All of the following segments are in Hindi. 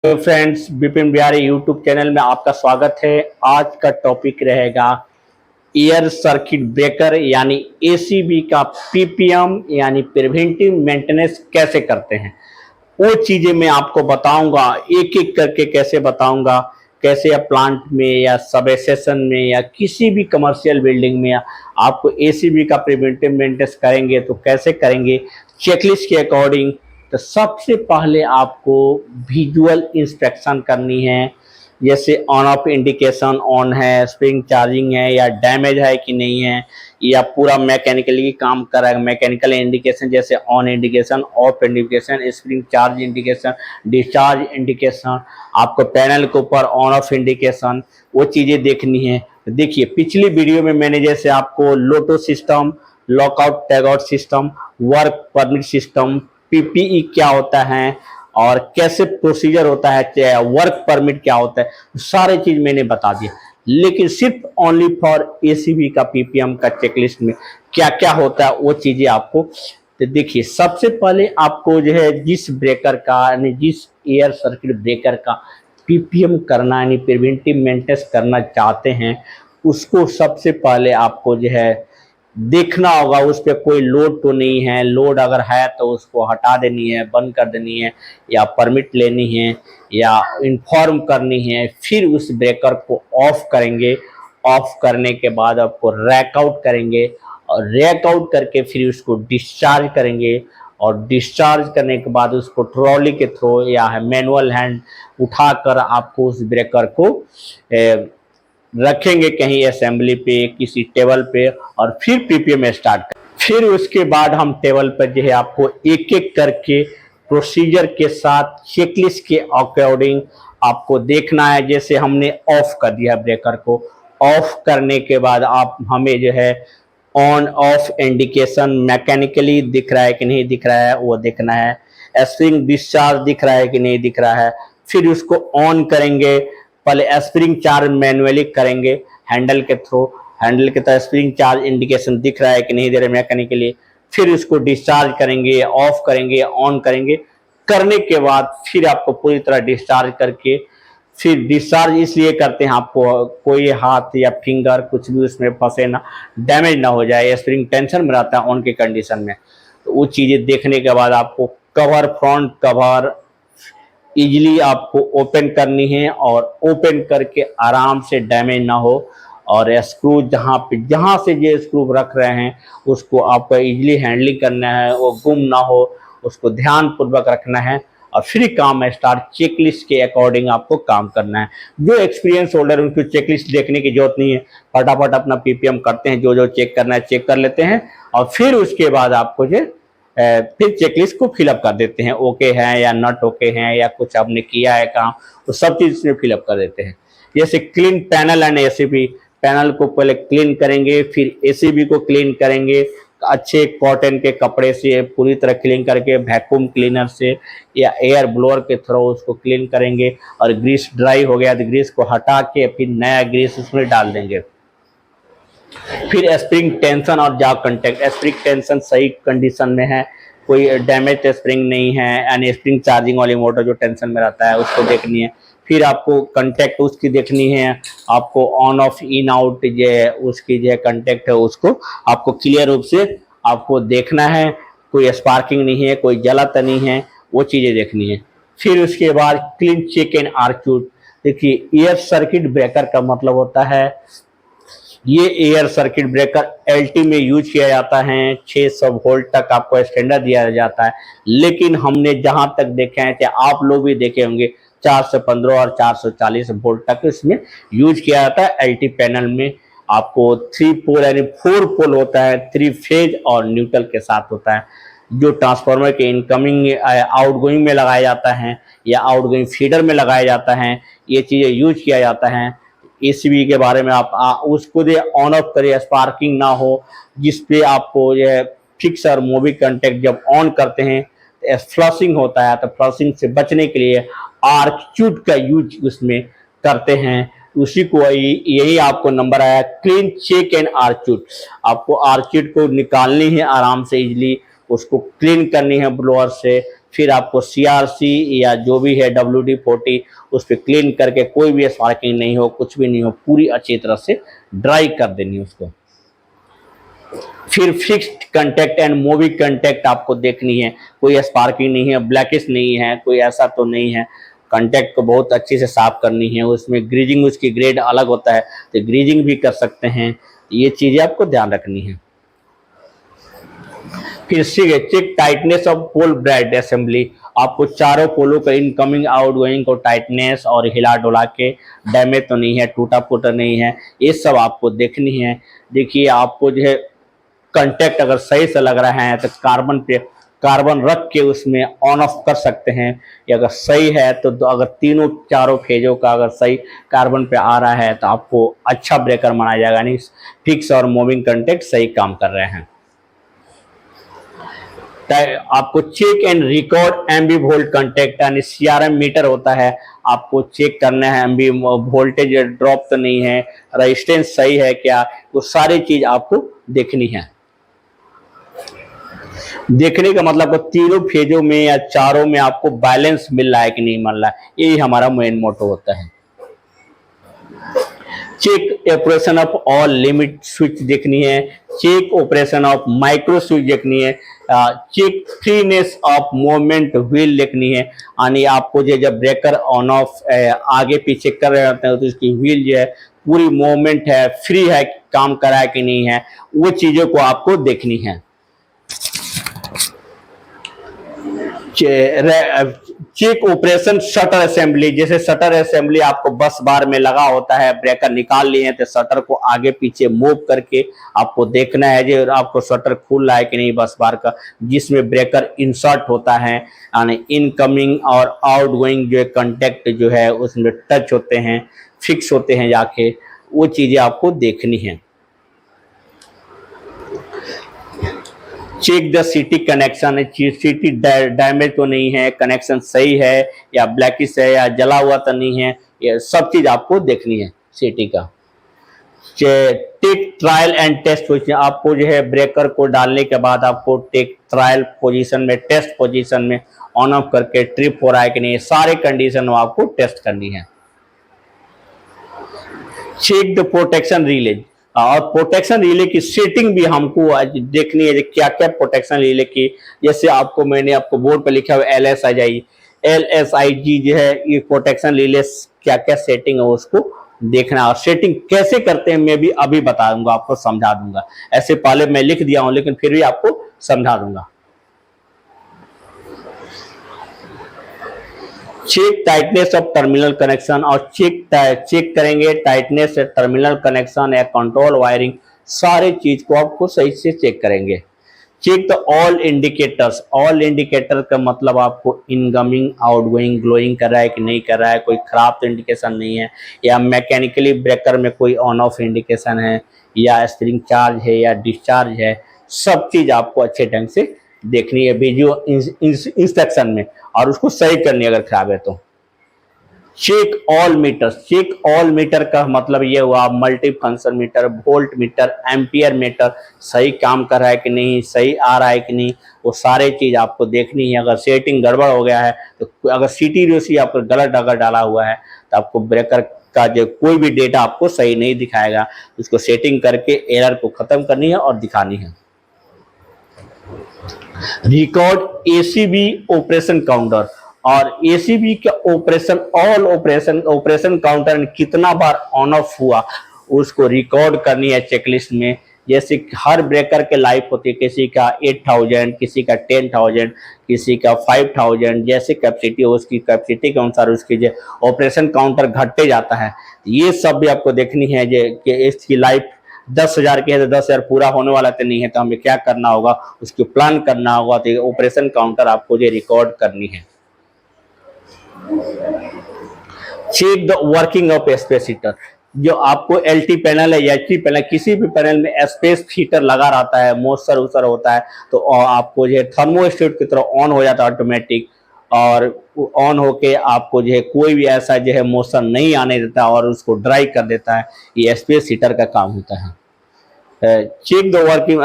तो friends, Vipin Bihari YouTube channel में आपका स्वागत है। आज का टॉपिक रहेगा एयर सर्किट ब्रेकर यानी एसीबी का पीपीएम यानी प्रिवेंटिव मेंटेनेंस कैसे करते हैं। वो चीजें मैं आपको बताऊंगा, एक एक करके कैसे बताऊंगा। कैसे या प्लांट में या सब स्टेशन में या किसी भी कमर्शियल बिल्डिंग में आपको एसीबी का प्रिवेंटिव मेंटेनेंस करेंगे तो कैसे करेंगे चेकलिस्ट के अकॉर्डिंग। तो सबसे पहले आपको विजुअल इंस्पेक्शन करनी है, जैसे ऑन ऑफ इंडिकेशन ऑन है, स्प्रिंग चार्जिंग है या डैमेज है कि नहीं है, या पूरा मैकेनिकली काम कर रहा है। मैकेनिकल इंडिकेशन जैसे on indication, of indication, spring charge indication, discharge indication, आपको पैनल के ऊपर ऑन ऑफ इंडिकेशन, वो चीज़ें देखनी है। देखिए, पिछली वीडियो में मैंने जैसे आपको LOTO system, lockout tagout system, work permit system, PPE क्या होता है और कैसे प्रोसीजर होता है, वर्क परमिट क्या होता है, सारे चीज मैंने बता दिया। लेकिन सिर्फ ओनली फॉर एसीबी का पीपीएम का चेकलिस्ट में क्या क्या होता है वो चीजें आपको। तो देखिए, सबसे पहले आपको जो है जिस ब्रेकर का यानी जिस एयर सर्किट ब्रेकर का पीपीएम करना यानी प्रिवेंटिव मेंटेनेंस करना चाहते हैं, उसको सबसे पहले आपको जो है देखना होगा उस पर कोई लोड तो नहीं है। लोड अगर है तो उसको हटा देनी है, बंद कर देनी है, या परमिट लेनी है या इन्फॉर्म करनी है। फिर उस ब्रेकर को ऑफ करेंगे। ऑफ करने के बाद आपको रैक आउट करेंगे और रैक आउट करके फिर उसको डिस्चार्ज करेंगे। और डिस्चार्ज करने के बाद उसको ट्रॉली के थ्रू या मैनुअल हैंड उठाकर आपको उस ब्रेकर को रखेंगे कहीं असेंबली पे, किसी टेबल पे, और फिर पीपीएम स्टार्ट कर। फिर उसके बाद हम टेबल पर जो है आपको एक एक करके प्रोसीजर के साथ चेकलिस्ट के अकॉर्डिंग आपको देखना है। जैसे हमने ऑफ कर दिया ब्रेकर को, ऑफ करने के बाद आप हमें जो है ऑन ऑफ इंडिकेशन मैकेनिकली दिख रहा है कि नहीं दिख रहा है वो देखना है। स्प्रिंग डिस्चार्ज दिख रहा है कि नहीं दिख रहा है, फिर उसको ऑन करेंगे। पहले स्प्रिंग चार्ज मैनुअली करेंगे हैंडल के थ्रू। हैंडल के तरह स्प्रिंग चार्ज इंडिकेशन दिख रहा है कि नहीं दे रहा है मैकेनिकली। फिर उसको डिस्चार्ज करेंगे, ऑफ करेंगे, ऑन करेंगे। करने के बाद फिर आपको पूरी तरह डिस्चार्ज करके, फिर डिस्चार्ज इसलिए करते हैं आपको कोई हाथ या फिंगर कुछ भी उसमें फंसे ना, डैमेज ना हो जाए। स्प्रिंग टेंशन में रहता है ऑन के कंडीशन में। तो वो चीज़ें देखने के बाद आपको कवर, फ्रंट कवर इजीली आपको ओपन करनी है और ओपन करके आराम से डैमेज ना हो। और स्क्रू जहाँ से ये स्क्रू रख रहे हैं उसको आपको इजीली हैंडलिंग करना है, वो गुम ना हो, उसको ध्यान पूर्वक रखना है। और फिर काम स्टार्ट चेकलिस्ट के अकॉर्डिंग आपको काम करना है। जो एक्सपीरियंस होल्डर उनको चेकलिस्ट देखने की जरूरत नहीं है, फटाफट अपना पीपीएम करते हैं, जो जो चेक करना है चेक कर लेते हैं और फिर उसके बाद आपको जो फिर चेकलिस्ट को फिलअप कर देते हैं। ओके है या नॉट ओके है या कुछ आपने किया है काम, तो सब चीज इसमें फिलअप कर देते हैं। जैसे clean panel and ACB, panel को पहले क्लीन करेंगे, फिर एसीबी को क्लीन करेंगे अच्छे कॉटन के कपड़े से पूरी तरह क्लीन करके, वैक्यूम क्लीनर से या एयर ब्लोअर के थ्रू उसको क्लीन करेंगे। और ग्रीस ड्राई हो गया तो ग्रीस को हटा के फिर नया ग्रीस उसमें डाल देंगे। फिर स्प्रिंग टेंशन और जाग कंटेक्ट, स्प्रिंग टेंशन सही कंडीशन में है, कोई डैमेज स्प्रिंग नहीं है, यानी स्प्रिंग चार्जिंग वाली मोटर जो टेंशन में रहता है उसको देखनी है। फिर आपको कंटेक्ट उसकी देखनी है, आपको ऑन ऑफ इन आउट जो है उसकी जो है कंटेक्ट है उसको आपको क्लियर रूप से आपको देखना है। कोई स्पार्किंग नहीं है, कोई जलत नहीं है, वो चीज़ें देखनी है। फिर उसके बाद क्लीन चेक एंड आर्क्यूट। देखिए, एयर सर्किट ब्रेकर का मतलब होता है, ये एयर सर्किट ब्रेकर एलटी में यूज किया जाता है। 600 वोल्ट तक आपको स्टैंडर्ड दिया जाता है, लेकिन हमने जहां तक देखे हैं, चाहे आप लोग भी देखे होंगे, 415 और 440 वोल्ट तक इसमें यूज किया जाता है। एलटी पैनल में आपको 3 पोल यानी 4 पोल होता है, 3 फेज और न्यूट्रल के साथ होता है, जो ट्रांसफार्मर के इनकमिंग आउटगोइंग में लगाया जाता है या आउटगोइंग फीडर में लगाया जाता है। ये चीज़ें यूज किया जाता है। एसीबी के बारे में आप उसको दे ऑन ऑफ करिए, स्पार्किंग ना हो, जिसपे आपको ये फिक्स और मूवी कंटेक्ट जब ऑन करते हैं तो फ्लशिंग होता है, तो फ्लशिंग से बचने के लिए आर्क्यूट का यूज उसमें करते हैं। उसी को यही आपको नंबर आया क्लीन चेक एंड आर्क्यूट। आपको आर्क्यूट को निकालनी है आराम से, इजीली उसको क्लीन करनी है ब्लोअर से, फिर आपको CRC या जो भी है WD-40 उस पर क्लीन करके कोई भी स्पार्किंग नहीं हो, कुछ भी नहीं हो, पूरी अच्छी तरह से ड्राई कर देनी उसको। फिर fixed contact and moving contact आपको देखनी है, कोई स्पार्किंग नहीं है, ब्लैकिश नहीं है, कोई ऐसा तो नहीं है। कंटेक्ट को बहुत अच्छे से साफ करनी है, उसमें ग्रीजिंग उसकी ग्रेड अलग होता है तो ग्रीजिंग भी कर सकते हैं, ये चीज़ें आपको ध्यान रखनी है। फिर check tightness of pole braid assembly, आपको चारों पोलों का इनकमिंग आउटगोइंग को टाइटनेस और हिला डुला के डैमेज तो नहीं है, टूटा फूटा नहीं है, ये सब आपको देखनी है। देखिए आपको जो है कंटेक्ट अगर सही से लग रहा है तो कार्बन रख के उसमें ऑन ऑफ कर सकते हैं, या अगर सही है तो अगर तीनों चारों फेजों का अगर सही कार्बन पे आ रहा है तो आपको अच्छा ब्रेकर माना जाएगा, यानी फिक्स और मूविंग कंटेक्ट सही काम कर रहे हैं। आपको check and record MB volt contact, यानी CRM मीटर होता है, आपको चेक करना है एमबी वोल्टेज ड्रॉप तो नहीं है, रेजिस्टेंस सही है क्या, वो सारी चीज आपको देखनी है। देखने का मतलब तीनों फेजों में या चारों में आपको बैलेंस मिल रहा है कि नहीं मिल रहा है, यही हमारा मेन मोटो होता है। Check operation of all limit switch देखनी है, check operation of micro switch देखनी है, check freeness of movement wheel देखनी है, यानी आपको जो जब ब्रेकर ऑन ऑफ आगे पीछे कर रहे होते हैं तो उसकी व्हील जो है पूरी मूवमेंट है, फ्री है, काम कर रहा है कि नहीं है, वो चीजों को आपको देखनी है। चेक ऑपरेशन शटर असेंबली, जैसे शटर असेंबली आपको बस बार में लगा होता है, ब्रेकर निकाल लिए हैं तो शटर को आगे पीछे मूव करके आपको देखना है जो आपको शटर खुल रहा है कि नहीं बस बार का, जिसमें ब्रेकर इंसर्ट होता है, यानी इनकमिंग और आउटगोइंग जो कंटेक्ट जो है उसमें टच होते हैं, फिक्स होते हैं जाके, वो चीजें आपको देखनी है। चेक द सीटी कनेक्शन, सीटी डैमेज तो नहीं है, कनेक्शन सही है या ब्लैकिश है या जला हुआ तो नहीं है, ये सब चीज आपको देखनी है सीटी का। Take trial and test position, आपको जो है ब्रेकर को डालने के बाद आपको टेक ट्रायल पोजीशन में, टेस्ट पोजीशन में ऑन ऑफ करके ट्रिप हो रहा है कि नहीं, सारे कंडीशन आपको टेस्ट करनी है। चेक द प्रोटेक्शन रिले, और प्रोटेक्शन रिले की सेटिंग भी हमको देखनी है, क्या क्या प्रोटेक्शन रिले की, जैसे आपको मैंने आपको बोर्ड पर लिखा हुआ LSIG जो है, ये प्रोटेक्शन रिले क्या क्या सेटिंग है उसको देखना, और सेटिंग कैसे करते हैं मैं भी अभी बता दूंगा, आपको समझा दूंगा। ऐसे पहले मैं लिख दिया हूं लेकिन फिर भी आपको समझा दूंगा। Check tightness of terminal connection, और चेक करेंगे टाइटनेस टर्मिनल कनेक्शन या कंट्रोल वायरिंग, सारे चीज को आपको सही से चेक करेंगे। Check the all indicators, all indicator का मतलब आपको इनकमिंग आउटगोइंग ग्लोइंग कर रहा है कि नहीं कर रहा है, कोई खराब तो इंडिकेशन नहीं है, या मैकेनिकली ब्रेकर में कोई ऑन ऑफ इंडिकेशन है, या स्प्रिंग चार्ज है या डिस्चार्ज है, सब चीज आपको अच्छे ढंग से देखनी है वीडियो इंस्ट्रक्शन में, और उसको सही करनी है अगर खराब है तो। Check all meter, check all meter का मतलब ये हुआ multi function meter, volt meter, ampere meter सही काम कर रहा है कि नहीं, सही आ रहा है कि नहीं, वो सारे चीज आपको देखनी है। अगर सेटिंग गड़बड़ हो गया है तो, अगर सीटी रेसी आपको गलत अगर डाला हुआ है तो आपको ब्रेकर का जो कोई भी डेटा आपको सही नहीं दिखाएगा, उसको सेटिंग करके एरर को खत्म करनी है और दिखानी है। रिकॉर्ड ACB ऑपरेशन काउंटर, और ACB का ऑपरेशन, ऑल ऑपरेशन काउंटर कितना बार ऑन ऑफ हुआ उसको रिकॉर्ड करनी है चेकलिस्ट में। जैसे हर ब्रेकर के लाइफ होती है, किसी का 8000, किसी का 10,000, किसी का 5000, जैसे कैपेसिटी हो उसकी कैपेसिटी के अनुसार उसकी जो ऑपरेशन काउंटर घटते जाता है। ये सब भी आपको देखनी है कि इसकी लाइफ 10,000 की है तो 10,000 पूरा होने वाला तो नहीं है, तो हमें क्या करना होगा, उसको प्लान करना होगा, तो ऑपरेशन काउंटर आपको जो रिकॉर्ड करनी है। Check the working of space heater, जो आपको LT पैनल है या HT पैनल, किसी भी पैनल में स्पेस हीटर लगा रहता है, मॉइस्चर उसर होता है, तो आपको जो है थर्मोस्टेट की तरह ऑन हो जाता है ऑटोमेटिक, और ऑन होके आपको जो है कोई भी ऐसा जो है मॉइस्चर नहीं आने देता और उसको ड्राई कर देता है। ये स्पेस हीटर का काम होता है। Check the working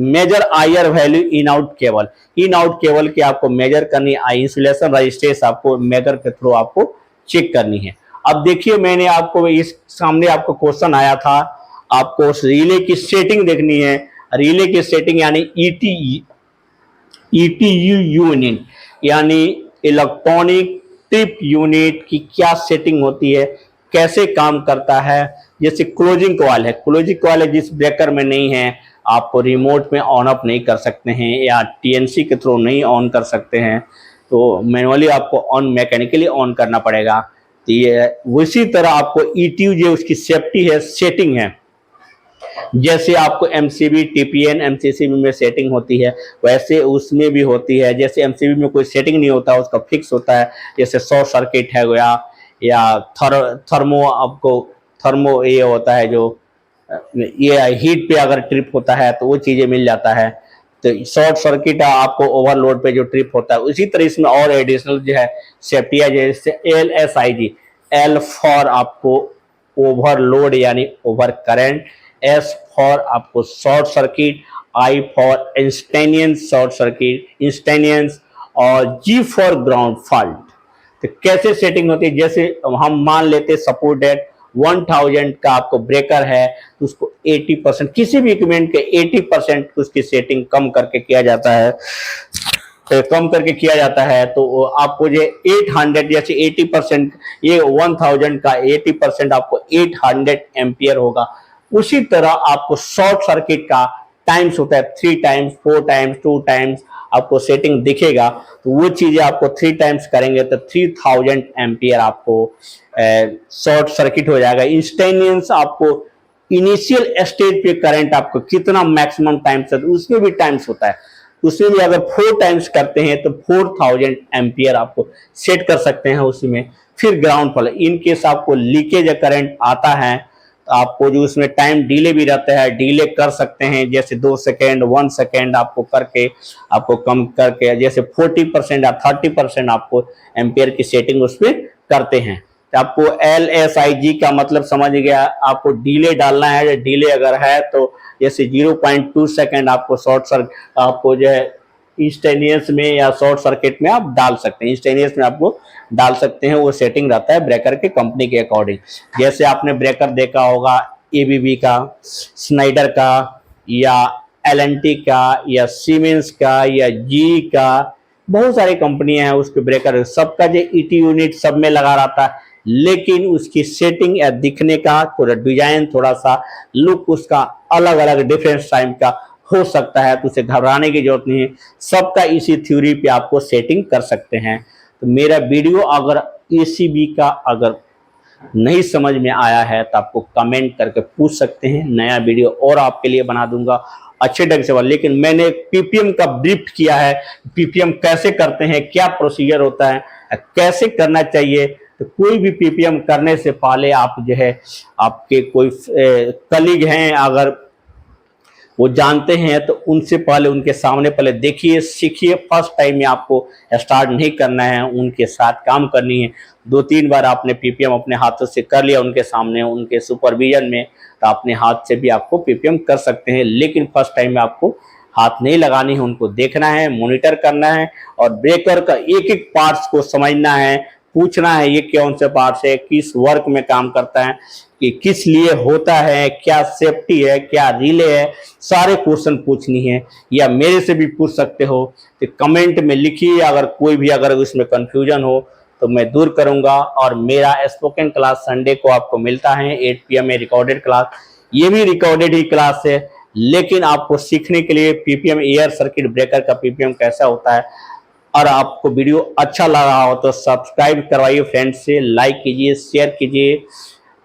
measure IR value in out cable. In out cable की आपको मेजर करनी है, इंसुलेशन रजिस्ट्रेशन आपको मेजर के थ्रू आपको चेक करनी है। अब देखिए मैंने आपको इस सामने आपको क्वेश्चन आया था, आपको रिले की सेटिंग देखनी है। रिले की सेटिंग यानी ईटीयू यूनिट यानी इलेक्ट्रॉनिक ट्रिप यूनिट की क्या सेटिंग होती है, कैसे काम करता है। जैसे क्लोजिंग कॉइल है, क्लोजिंग कॉइल है जिस ब्रेकर में नहीं है, आपको रिमोट में ऑन ऑफ नहीं कर सकते हैं या टीएनसी के थ्रू नहीं ऑन कर सकते हैं, तो मैनुअली आपको ऑन मैकेनिकली ऑन करना पड़ेगा। तो ये उसी तरह आपको ईटीयू जो उसकी सेफ्टी है, सेटिंग है, जैसे आपको एमसीबी टीपीएन एमसीसीबी में सेटिंग होती है वैसे उसमें भी होती है। जैसे एमसीबी में कोई सेटिंग नहीं होता, उसका फिक्स होता है, जैसे शॉर्ट सर्किट है गया या थर्मो, आपको थर्मो ये होता है जो ये हीट पे अगर ट्रिप होता है तो वो चीजें मिल जाता है। तो शॉर्ट सर्किट आपको ओवरलोड पे जो ट्रिप होता है, उसी तरह इसमें और एडिशनल जो है सेफ्टी है, जैसे LSIG, एल फॉर आपको ओवरलोड यानी ओवर करंट, एस फॉर आपको short circuit, I for instantaneous short circuit instantaneous, और जी फॉर ग्राउंड फॉल्ट। तो कैसे सेटिंग होती है, जैसे हम मान लेते सपोर्ट डेट 1000 का आपको ब्रेकर है तो उसको 80% किसी भी इक्विपमेंट के 80% उसकी सेटिंग कम करके किया जाता है, कम करके किया जाता है। तो आपको ये 800 जैसे 80%, ये 1000 का 80% आपको 800 एम्पियर होगा। उसी तरह आपको शॉर्ट सर्किट का टाइम्स होता है 3 टाइम्स 4 टाइम्स 2 टाइम्स आपको सेटिंग दिखेगा, तो वो चीजें आपको 3 टाइम्स करेंगे तो 3000 एम्पियर आपको शॉर्ट सर्किट हो जाएगा। इंस्टेंटेनियस आपको इनिशियल स्टेज पे करंट आपको कितना मैक्सिमम टाइम्स है, उसमें भी टाइम्स होता है, उसमें भी अगर 4 टाइम्स करते हैं तो 4000 एम्पियर आपको सेट कर सकते हैं उसमें। फिर ग्राउंड फॉल, इन केस आपको लीकेज करंट आता है तो आपको जो उसमें टाइम डिले भी रहता है, डिले कर सकते हैं, जैसे 2 सेकेंड 1 सेकेंड आपको करके आपको कम करके जैसे 40% या 30% आपको एम्पियर की सेटिंग उसमें करते हैं। तो आपको LSIG का मतलब समझ गया, आपको डिले डालना है, डिले अगर है तो जैसे 0.2 सेकेंड आपको शॉर्ट सर्किट आपको जो है इंस्टेनियस में या शॉर्ट सर्किट में आप डाल सकते हैं, इंस्टेनियस में आपको डाल सकते हैं, वो सेटिंग रहता है ब्रेकर के कंपनी के अकॉर्डिंग। जैसे आपने ब्रेकर देखा होगा ABB का, स्नाइडर का या LNT का या सीमेंस का या GE का, बहुत सारी कंपनियां हैं उसके ब्रेकर, सबका जो ET यूनिट सब में लगा रहता है, लेकिन उसकी सेटिंग या दिखने का थोड़ा डिजाइन, थोड़ा सा लुक उसका अलग अलग डिफरेंस टाइम का हो सकता है, तो उसे घबराने की जरूरत नहीं है, सबका इसी थ्योरी पे आपको सेटिंग कर सकते हैं। तो मेरा वीडियो अगर ACB का अगर नहीं समझ में आया है तो आपको कमेंट करके पूछ सकते हैं, नया वीडियो और आपके लिए बना दूंगा अच्छे ढंग से। लेकिन मैंने PPM का ब्रीफ किया है, PPM कैसे करते हैं, क्या प्रोसीजर होता है, कैसे करना चाहिए। तो कोई भी PPM करने से पहले आप जो है आपके कोई कलीग हैं अगर वो जानते हैं तो उनसे पहले उनके सामने पहले देखिए, सीखिए। फर्स्ट टाइम में आपको स्टार्ट नहीं करना है, उनके साथ काम करनी है। 2-3 बार आपने PPM अपने हाथों से कर लिया उनके सामने, उनके सुपरविजन में, तो अपने हाथ से भी आपको PPM कर सकते हैं। लेकिन फर्स्ट टाइम में आपको हाथ नहीं लगानी है, उनको देखना है, मॉनिटर करना है और ब्रेकर का एक एक पार्ट्स को समझना है, पूछना है ये कौन से पार्ट्स है, किस वर्क में काम करता है, कि किस लिए होता है, क्या सेफ्टी है, क्या रिले है, सारे क्वेश्चन पूछनी है या मेरे से भी पूछ सकते हो। तो कमेंट में लिखिए, अगर कोई भी अगर उसमें कंफ्यूजन हो तो मैं दूर करूंगा। और मेरा स्पोकन क्लास संडे को आपको मिलता है 8 PM में रिकॉर्डेड क्लास, ये भी रिकॉर्डेड ही क्लास है, लेकिन आपको सीखने के लिए PPM एयर सर्किट ब्रेकर का PPM कैसा होता है, और आपको वीडियो अच्छा लगा हो तो सब्सक्राइब करवाइए, फ्रेंड्स से लाइक कीजिए, शेयर कीजिए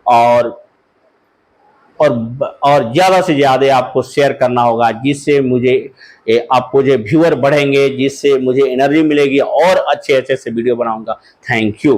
और ज़्यादा से ज़्यादा आपको शेयर करना होगा, जिससे मुझे आपको जो व्यूअर बढ़ेंगे, जिससे मुझे एनर्जी मिलेगी और अच्छे अच्छे से वीडियो बनाऊंगा। Thank you.